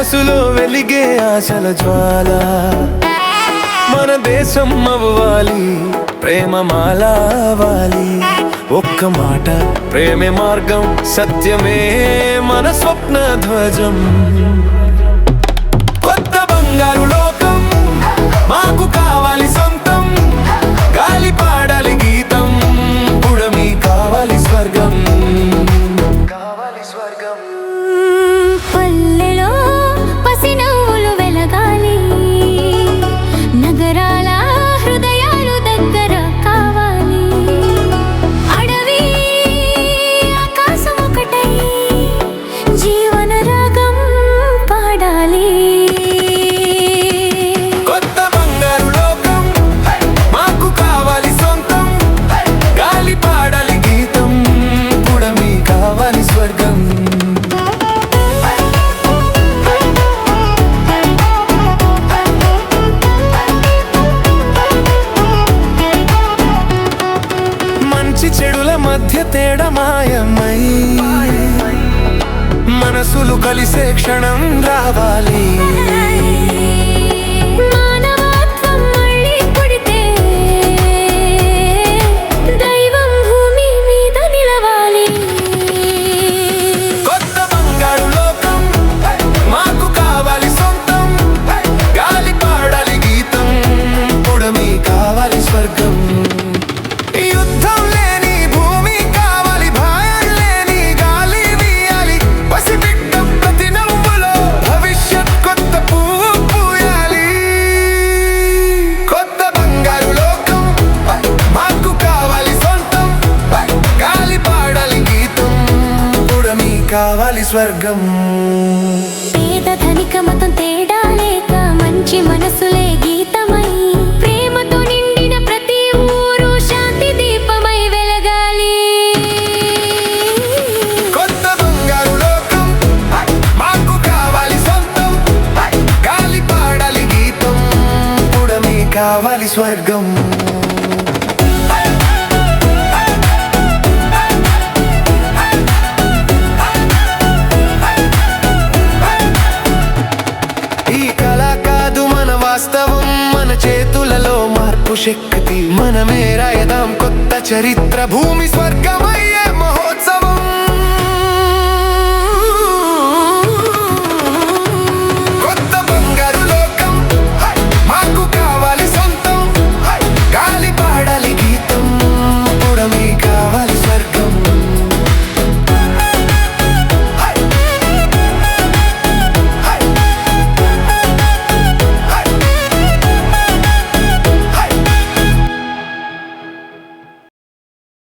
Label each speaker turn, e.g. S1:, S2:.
S1: మనసులో వెలిగే ఆశల జ్వాల మన దేశం అవ్వాలి ప్రేమ మాలావాలి ఒక్క మాట ప్రేమే మార్గం సత్యమే మన స్వప్న ధ్వజం కొత్త బంగారు లోకం మాకు కావాలి సొంతం గాలి పాడాలి గీతం పుడమి కావాలి స్వర్గం కావాలి స్వర్గం
S2: పల్లెలో పసినవ్వులు వెలగాలి నగరాల హృదయాలు దగ్గర కావాలి అడవి ఆకాశం ఒకటై జీవన రాగం పాడాలి
S1: కొత్త బంగారు లోకం మాకు కావాలి సొంతం గాలి పాడాలి గీతం పుడమి కావాలి స్వర్గం మంచి చెడుల మధ్య తేడా మాయమై మనసులు కలిసే క్షణం రావాలి
S2: మానవత్వం మళ్ళీ పుడితే దైవం భూమి మీద నిలవాలి
S1: కొత్త బంగారు లోకం మాకు కావాలి సొంతం గాలి పాడాలి గీతం పుడమి కావాలి స్వర్గం యుద్ధం లేని భూమి కావాలి భయం లేని గాలి వీయాలి పసిబిడ్డ ప్రతి నవ్వులో భవిష్యత్ కొత్త పువ్వు పూయాలి కొత్త బంగారు లోకం మాకు కావాలి సొంతం గాలి పాడాలి గీతం పుడమి కావాలి స్వర్గం
S2: పేద ధనిక మతం తేడా లేక మంచి మనసులే గీతమై ప్రేమతో నిండిన ప్రతి ఊరు శాంతి దీపమై వెలగాలి
S1: కొత్త బంగారు లోకం మాకు కావాలి సొంతం గాలి పాడాలి గీతం పుడమి కావాలి స్వర్గం ఈ కళ కాదు మన వాస్తవం మన చేతులలో మార్పు శక్తి మనమే రాయదాం కొత్త చరిత్ర భూమి స్వర్గమయ్యే